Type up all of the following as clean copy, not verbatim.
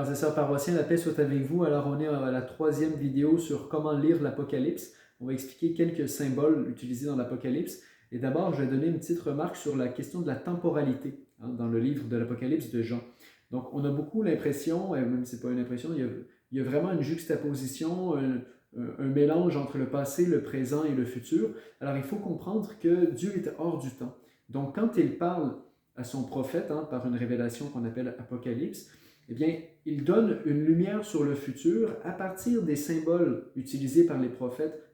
Frères et sœurs paroissiens, la paix soit avec vous. Alors, on est à la troisième vidéo sur comment lire l'Apocalypse. On va expliquer quelques symboles utilisés dans l'Apocalypse. Et d'abord, je vais donner une petite remarque sur la question de la temporalité dans le livre de l'Apocalypse de Jean. Donc, on a beaucoup l'impression, et même si ce n'est pas une impression, il y a vraiment une juxtaposition, un mélange entre le passé, le présent et le futur. Alors, il faut comprendre que Dieu est hors du temps. Donc, quand il parle à son prophète, par une révélation qu'on appelle Apocalypse, eh bien, il donne une lumière sur le futur à partir des symboles utilisés par les prophètes,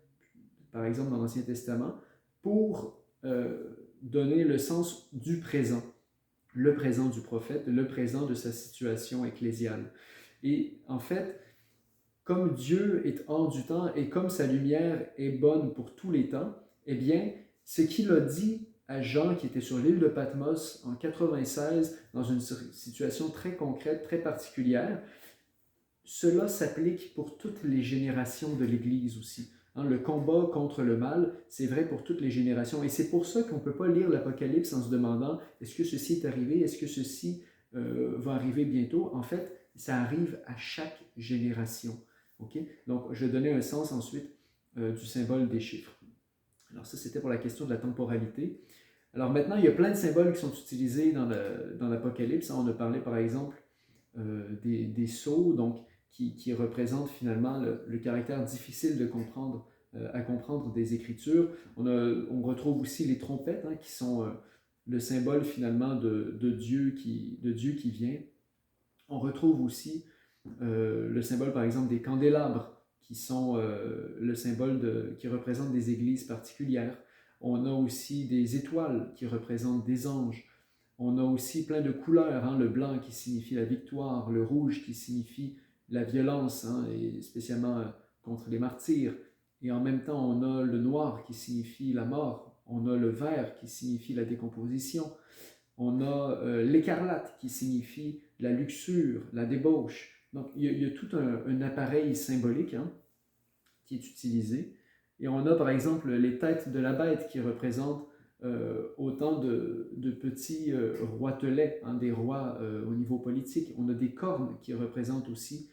par exemple dans l'Ancien Testament, pour donner le sens du présent, le présent du prophète, le présent de sa situation ecclésiale. Et en fait, comme Dieu est hors du temps et comme sa lumière est bonne pour tous les temps, eh bien, ce qu'il a dit à Jean qui était sur l'île de Patmos en 96, dans une situation très concrète, très particulière, cela s'applique pour toutes les générations de l'Église aussi. Le combat contre le mal, c'est vrai pour toutes les générations. Et c'est pour ça qu'on ne peut pas lire l'Apocalypse en se demandant est-ce que ceci est arrivé, est-ce que ceci va arriver bientôt. En fait, ça arrive à chaque génération. Okay? Donc, je vais donner un sens ensuite du symbole des chiffres. Alors ça, c'était pour la question de la temporalité. Alors maintenant, il y a plein de symboles qui sont utilisés dans l'Apocalypse. On a parlé par exemple des sceaux, donc qui représentent finalement le caractère difficile de comprendre, à comprendre des Écritures. On retrouve aussi les trompettes, qui sont le symbole finalement de Dieu qui vient. On retrouve aussi le symbole par exemple des candélabres, qui sont le symbole qui représente des églises particulières. On a aussi des étoiles qui représentent des anges. On a aussi plein de couleurs, le blanc qui signifie la victoire, le rouge qui signifie la violence, et spécialement contre les martyrs. Et en même temps, on a le noir qui signifie la mort. On a le vert qui signifie la décomposition. On a l'écarlate qui signifie la luxure, la débauche. Donc, il y a tout un appareil symbolique qui est utilisé. Et on a par exemple les têtes de la bête qui représentent autant de petits roitelets, des rois au niveau politique. On a des cornes qui représentent aussi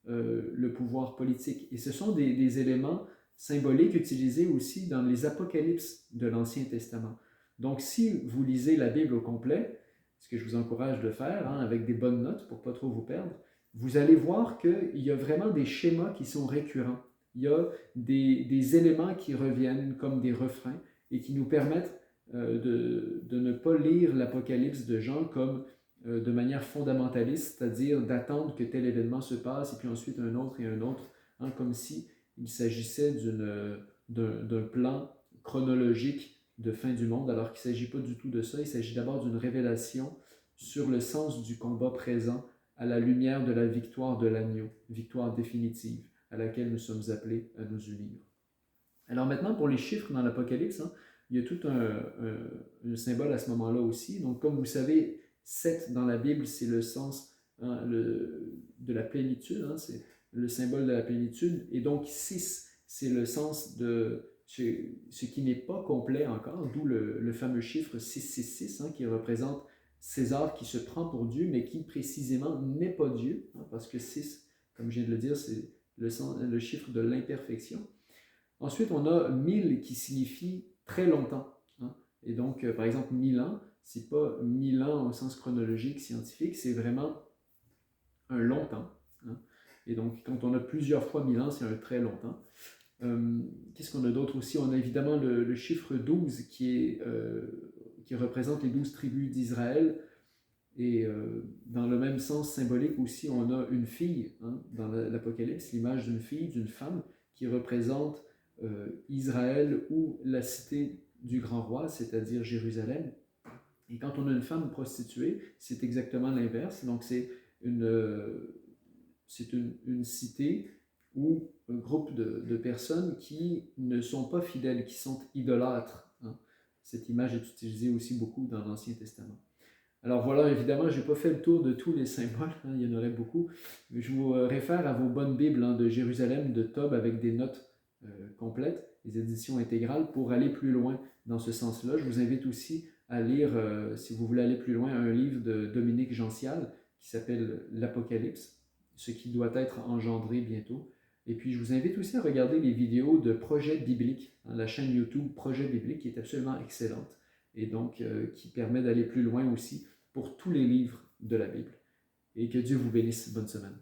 le pouvoir politique. Et ce sont des éléments symboliques utilisés aussi dans les apocalypses de l'Ancien Testament. Donc, si vous lisez la Bible au complet, ce que je vous encourage de faire, avec des bonnes notes pour ne pas trop vous perdre, vous allez voir qu'il y a vraiment des schémas qui sont récurrents. Il y a des éléments qui reviennent comme des refrains et qui nous permettent de ne pas lire l'Apocalypse de Jean comme de manière fondamentaliste, c'est-à-dire d'attendre que tel événement se passe et puis ensuite un autre et un autre, comme si il s'agissait d'un plan chronologique de fin du monde, alors qu'il ne s'agit pas du tout de ça. Il s'agit d'abord d'une révélation sur le sens du combat présent à la lumière de la victoire de l'agneau, victoire définitive à laquelle nous sommes appelés à nous unir. Alors maintenant, pour les chiffres dans l'Apocalypse, il y a tout un symbole à ce moment-là aussi. Donc, comme vous savez, 7 dans la Bible, c'est le sens de la plénitude, c'est le symbole de la plénitude. Et donc, 6, c'est le sens de ce qui n'est pas complet encore, d'où le fameux chiffre 666, qui représente César qui se prend pour Dieu, mais qui précisément n'est pas Dieu, parce que 6, comme je viens de le dire, c'est le chiffre de l'imperfection. Ensuite, on a 1000 qui signifie très longtemps. Et donc, par exemple, 1000 ans, c'est pas 1000 ans au sens chronologique, scientifique, c'est vraiment un long temps. Et donc, quand on a plusieurs fois 1000 ans, c'est un très long temps. Qu'est-ce qu'on a d'autre aussi? On a évidemment le chiffre 12 qui représente les 12 tribus d'Israël. Et dans le même sens symbolique aussi, on a une fille dans l'Apocalypse, l'image d'une fille, d'une femme, qui représente Israël ou la cité du grand roi, c'est-à-dire Jérusalem. Et quand on a une femme prostituée, c'est exactement l'inverse. Donc c'est une cité ou un groupe de personnes qui ne sont pas fidèles, qui sont idolâtres. Cette image est utilisée aussi beaucoup dans l'Ancien Testament. Alors voilà, évidemment, je n'ai pas fait le tour de tous les symboles, il y en aurait beaucoup. Je vous réfère à vos bonnes Bibles de Jérusalem, de Tob, avec des notes complètes, des éditions intégrales, pour aller plus loin dans ce sens-là. Je vous invite aussi à lire, si vous voulez aller plus loin, un livre de Dominique Gential qui s'appelle L'Apocalypse. ce qui doit être engendré bientôt. Et puis, je vous invite aussi à regarder les vidéos de Projet Biblique, la chaîne YouTube Projet Biblique, qui est absolument excellente et donc qui permet d'aller plus loin aussi pour tous les livres de la Bible. Et que Dieu vous bénisse. Bonne semaine.